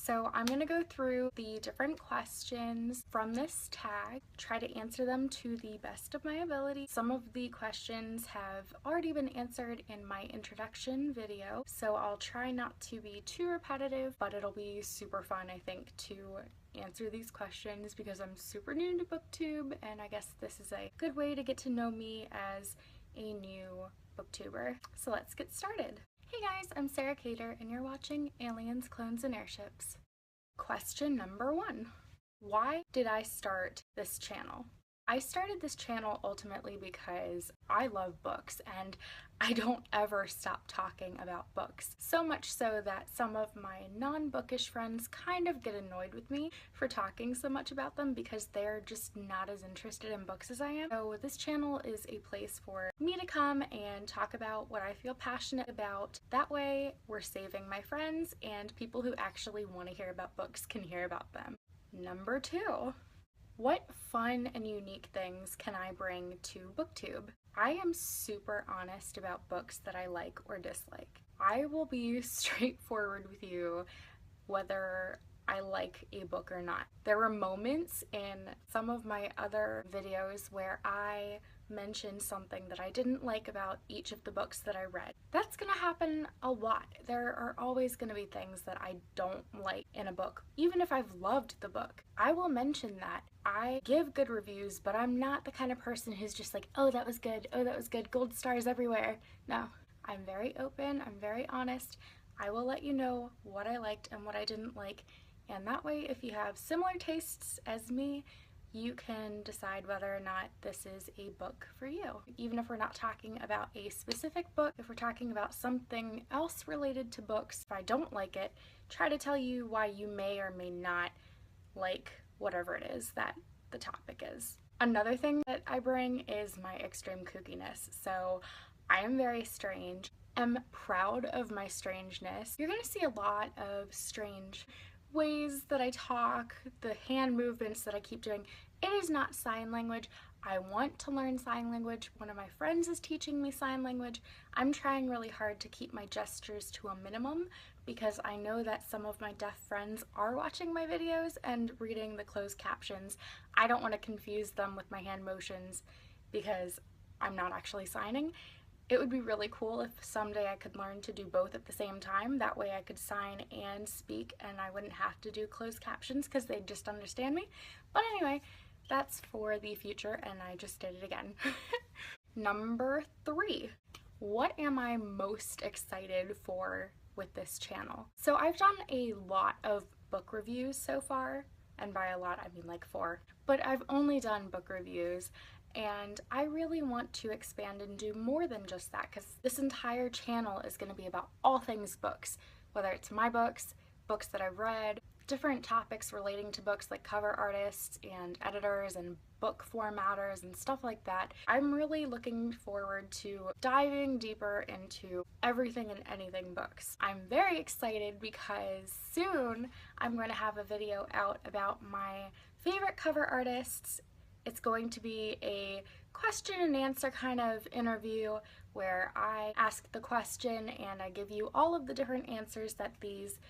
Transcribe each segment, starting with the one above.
So I'm going to go through the different questions from this tag, try to answer them to the best of my ability. Some of the questions have already been answered in my introduction video, so I'll try not to be too repetitive, but it'll be super fun, I think, to answer these questions because I'm super new to BookTube, and I guess this is a good way to get to know me as a new booktuber. So let's get started. Hey guys, I'm Sarah Cater and you're watching Aliens, Clones, and Airships. Question number 1. Why did I start this channel? I started this channel ultimately because I love books and I don't ever stop talking about books. So much so that some of my non-bookish friends kind of get annoyed with me for talking so much about them because they're just not as interested in books as I am. So this channel is a place for me to come and talk about what I feel passionate about. That way we're saving my friends and people who actually want to hear about books can hear about them. Number 2. What fun and unique things can I bring to BookTube? I am super honest about books that I like or dislike. I will be straightforward with you whether I like a book or not. There were moments in some of my other videos where I mentioned something that I didn't like about each of the books that I read. That's gonna happen a lot. There are always gonna be things that I don't like in a book. Even if I've loved the book, I will mention that. I give good reviews, but I'm not the kind of person who's just like, oh, that was good, gold stars everywhere. No, I'm very open, I'm very honest. I will let you know what I liked and what I didn't like, and that way if you have similar tastes as me, you can decide whether or not this is a book for you. Even if we're not talking about a specific book, if we're talking about something else related to books, if I don't like it, try to tell you why you may or may not like whatever it is that the topic is. Another thing that I bring is my extreme kookiness. So I am very strange. I'm proud of my strangeness. You're gonna see a lot of strange ways that I talk, the hand movements that I keep doing. It is not sign language. I want to learn sign language. One of my friends is teaching me sign language. I'm trying really hard to keep my gestures to a minimum because I know that some of my deaf friends are watching my videos and reading the closed captions. I don't want to confuse them with my hand motions because I'm not actually signing. It would be really cool if someday I could learn to do both at the same time. That way I could sign and speak and I wouldn't have to do closed captions because they'd just understand me. But anyway, that's for the future and I just did it again. Number 3. What am I most excited for with this channel? So I've done a lot of book reviews so far, and by a lot I mean like 4, but I've only done book reviews. And I really want to expand and do more than just that because this entire channel is going to be about all things books, whether it's my books, books that I've read, different topics relating to books like cover artists and editors and book formatters and stuff like that. I'm really looking forward to diving deeper into everything and anything books. I'm very excited because soon I'm going to have a video out about my favorite cover artists. It's going to be a question and answer kind of interview where I ask the question and I give you all of the different answers that these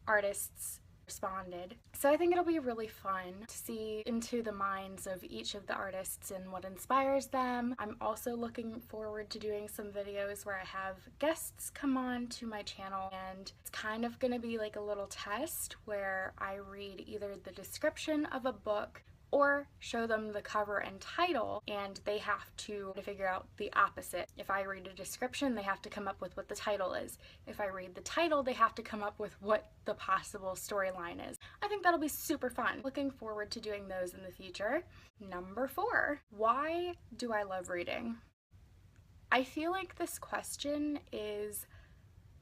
artists responded. So I think it'll be really fun to see into the minds of each of the artists and what inspires them. I'm also looking forward to doing some videos where I have guests come on to my channel, and it's kind of gonna be like a little test where I read either the description of a book or show them the cover and title, and they have to figure out the opposite. If I read a description, they have to come up with what the title is. If I read the title, they have to come up with what the possible storyline is. I think that'll be super fun. Looking forward to doing those in the future. Number 4, why do I love reading? I feel like this question is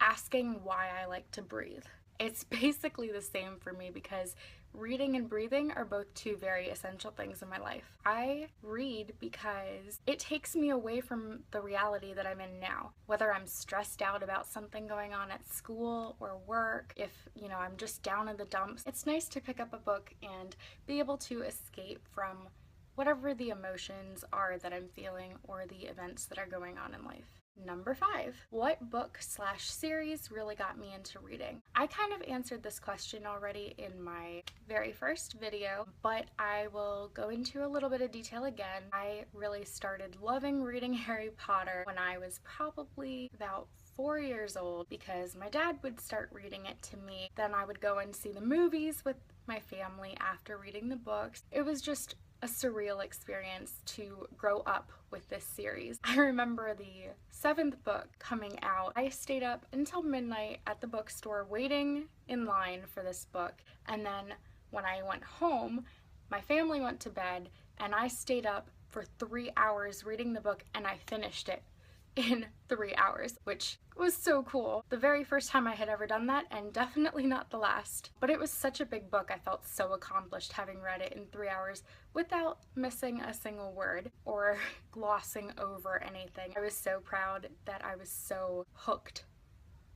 asking why I like to breathe. It's basically the same for me because reading and breathing are both two very essential things in my life. I read because it takes me away from the reality that I'm in now. Whether I'm stressed out about something going on at school or work, if, I'm just down in the dumps, it's nice to pick up a book and be able to escape from whatever the emotions are that I'm feeling or the events that are going on in life. Number 5, what book/series really got me into reading? I kind of answered this question already in my very first video, but I will go into a little bit of detail again. I really started loving reading Harry Potter when I was probably about 4 years old because my dad would start reading it to me. Then I would go and see the movies with my family after reading the books. It was just a surreal experience to grow up with this series. I remember the 7th book coming out. I stayed up until midnight at the bookstore waiting in line for this book, and then when I went home, my family went to bed and I stayed up for 3 hours reading the book, and I finished it in 3 hours, which was so cool. The very first time I had ever done that, and definitely not the last. But it was such a big book. I felt so accomplished having read it in 3 hours without missing a single word or glossing over anything. I was so proud that I was so hooked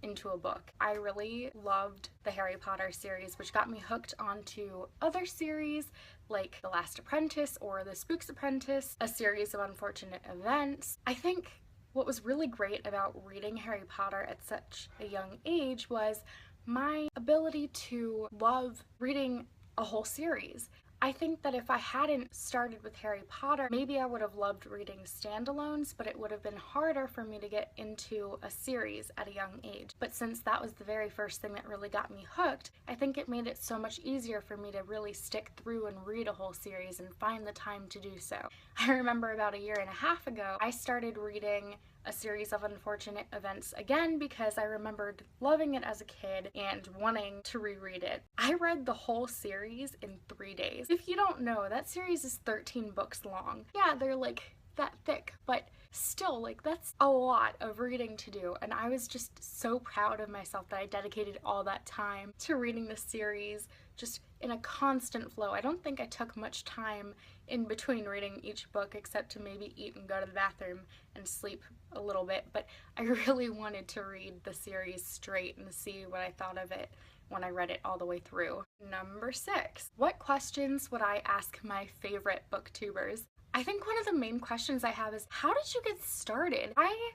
into a book. I really loved the Harry Potter series, which got me hooked onto other series like The Last Apprentice or The Spook's Apprentice, a series of unfortunate events. I think what was really great about reading Harry Potter at such a young age was my ability to love reading a whole series. I think that if I hadn't started with Harry Potter, maybe I would have loved reading standalones, but it would have been harder for me to get into a series at a young age. But since that was the very first thing that really got me hooked, I think it made it so much easier for me to really stick through and read a whole series and find the time to do so. I remember about a year and a half ago, I started reading a series of unfortunate events again because I remembered loving it as a kid and wanting to reread it. I read the whole series in 3 days. If you don't know, that series is 13 books long. Yeah, they're like that thick, but still, like, that's a lot of reading to do, and I was just so proud of myself that I dedicated all that time to reading the series just in a constant flow. I don't think I took much time in between reading each book except to maybe eat and go to the bathroom and sleep a little bit, but I really wanted to read the series straight and see what I thought of it when I read it all the way through. Number 6, what questions would I ask my favorite booktubers? I think one of the main questions I have is, how did you get started? I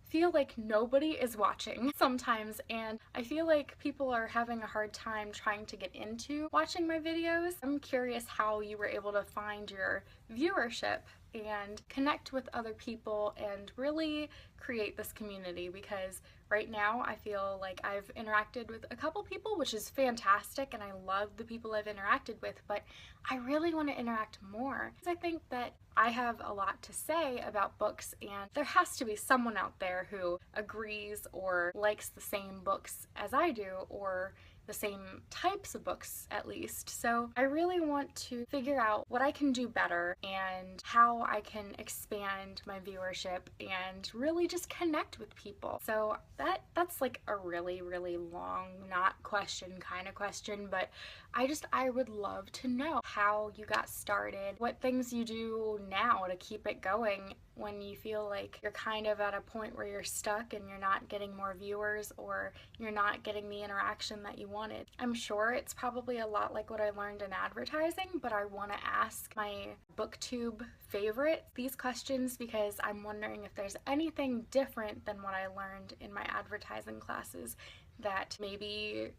feel like nobody is watching sometimes, and I feel like people are having a hard time trying to get into watching my videos. I'm curious how you were able to find your viewership and connect with other people and really create this community, because right now I feel like I've interacted with a couple people, which is fantastic, and I love the people I've interacted with, but I really want to interact more because I think that I have a lot to say about books, and there has to be someone out there who agrees or likes the same books as I do, or the same types of books at least. So I really want to figure out what I can do better and how I can expand my viewership and really just connect with people. So that's like a really long, not question kind of question, but I would love to know how you got started, what things you do now to keep it going when you feel like you're kind of at a point where you're stuck and you're not getting more viewers or you're not getting the interaction that you wanted. I'm sure it's probably a lot like what I learned in advertising, but I want to ask my BookTube favorite these questions because I'm wondering if there's anything different than what I learned in my advertising classes that maybe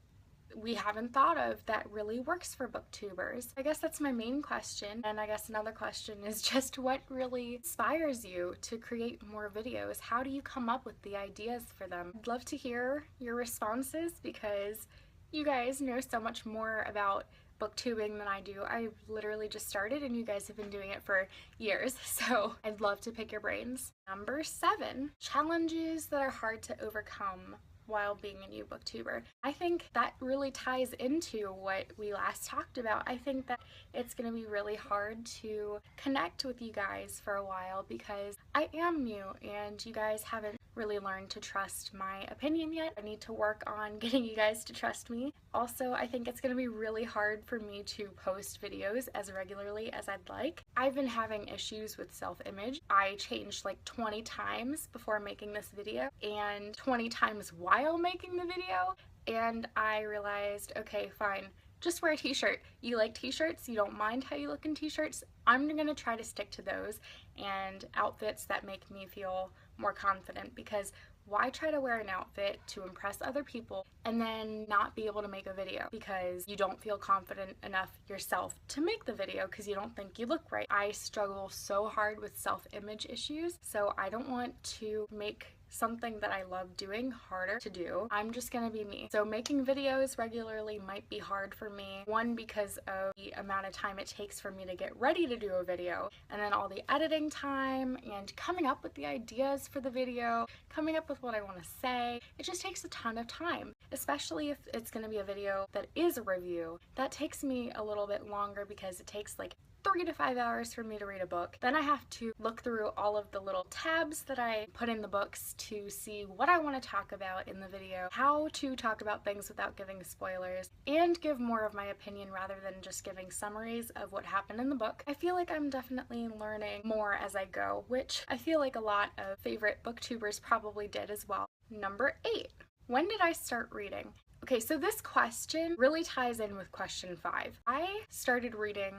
we haven't thought of that really works for booktubers. I guess that's my main question, and I guess another question is just what really inspires you to create more videos? How do you come up with the ideas for them? I'd love to hear your responses because you guys know so much more about booktubing than I do. I literally just started and you guys have been doing it for years, so I'd love to pick your brains. Number 7, challenges that are hard to overcome while being a new booktuber. I think that really ties into what we last talked about. I think that it's going to be really hard to connect with you guys for a while because I am new and you guys haven't really learned to trust my opinion yet. I need to work on getting you guys to trust me. Also, I think it's going to be really hard for me to post videos as regularly as I'd like. I've been having issues with self-image. I changed like 20 times before making this video and 20 times while making the video, and I realized, okay, fine, just wear a t-shirt. You like t-shirts, you don't mind how you look in t-shirts. I'm gonna try to stick to those and outfits that make me feel more confident, because why try to wear an outfit to impress other people and then not be able to make a video because you don't feel confident enough yourself to make the video because you don't think you look right? I struggle so hard with self-image issues, so I don't want to make something that I love doing harder to do. I'm just gonna be me. So making videos regularly might be hard for me. One, because of the amount of time it takes for me to get ready to do a video, and then all the editing time and coming up with the ideas for the video, coming up with what I want to say. It just takes a ton of time, especially if it's gonna be a video that is a review. That takes me a little bit longer because it takes like 3 to 5 hours for me to read a book. Then I have to look through all of the little tabs that I put in the books to see what I want to talk about in the video, how to talk about things without giving spoilers, and give more of my opinion rather than just giving summaries of what happened in the book. I feel like I'm definitely learning more as I go, which I feel like a lot of favorite booktubers probably did as well. Number 8. When did I start reading? Okay, so this question really ties in with question 5. I started reading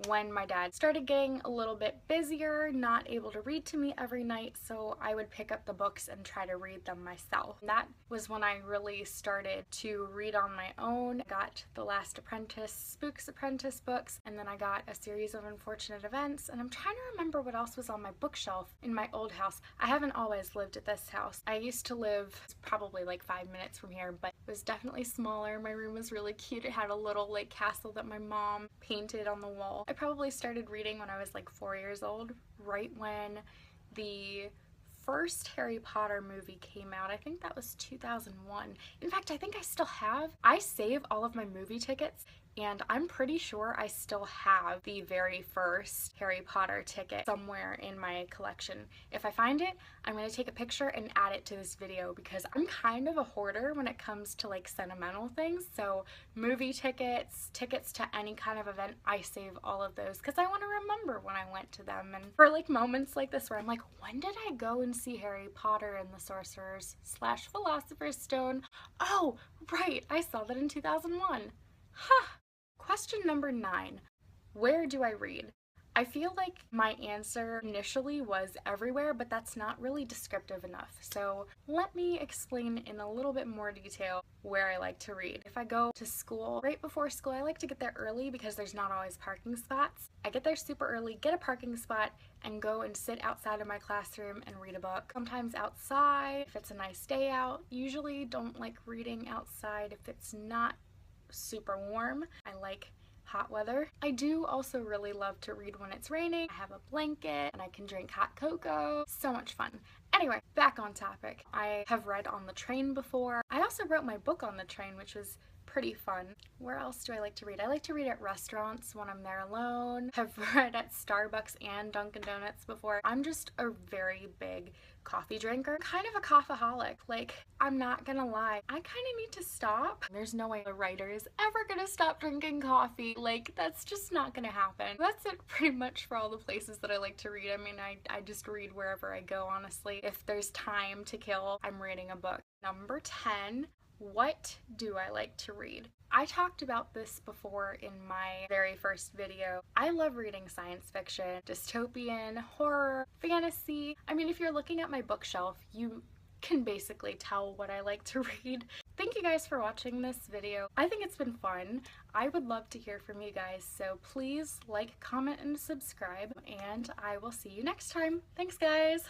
when my dad started getting a little bit busier, not able to read to me every night, so I would pick up the books and try to read them myself. That was when I really started to read on my own. I got The Last Apprentice, Spook's Apprentice books, and then I got A Series of Unfortunate Events, and I'm trying to remember what else was on my bookshelf in my old house. I haven't always lived at this house. I used to live probably like 5 minutes from here, but it was definitely smaller. My room was really cute. It had a little like castle that my mom painted on the wall. I probably started reading when I was like 4 years old, right when the first Harry Potter movie came out. I think that was 2001. In fact, I think I save all of my movie tickets, and I'm pretty sure I still have the very first Harry Potter ticket somewhere in my collection. If I find it, I'm going to take a picture and add it to this video because I'm kind of a hoarder when it comes to like sentimental things. So movie tickets, tickets to any kind of event, I save all of those because I want to remember when I went to them. And for like moments like this where I'm like, when did I go and see Harry Potter and the Sorcerer's / Philosopher's Stone? Oh, right, I saw that in 2001. Huh. Question number 9. Where do I read? I feel like my answer initially was everywhere, but that's not really descriptive enough. So let me explain in a little bit more detail where I like to read. If I go to school, right before school, I like to get there early because there's not always parking spots. I get there super early, get a parking spot, and go and sit outside of my classroom and read a book. Sometimes outside, if it's a nice day out. Usually don't like reading outside if it's not super warm. I like hot weather. I do also really love to read when it's raining. I have a blanket and I can drink hot cocoa. So much fun. Anyway, back on topic. I have read on the train before. I also wrote my book on the train, which was pretty fun. Where else do I like to read? I like to read at restaurants when I'm there alone. Have read at Starbucks and Dunkin' Donuts before. I'm just a very big coffee drinker, kind of a coffeeholic. Like, I'm not gonna lie, I kind of need to stop. There's no way a writer is ever gonna stop drinking coffee. Like, that's just not gonna happen. That's it pretty much for all the places that I like to read. I mean, I just read wherever I go, honestly. If there's time to kill, I'm reading a book. Number 10. What do I like to read? I talked about this before in my very first video. I love reading science fiction, dystopian, horror, fantasy. I mean, if you're looking at my bookshelf, you can basically tell what I like to read. Thank you guys for watching this video. I think it's been fun. I would love to hear from you guys, so please like, comment, and subscribe, and I will see you next time. Thanks, guys!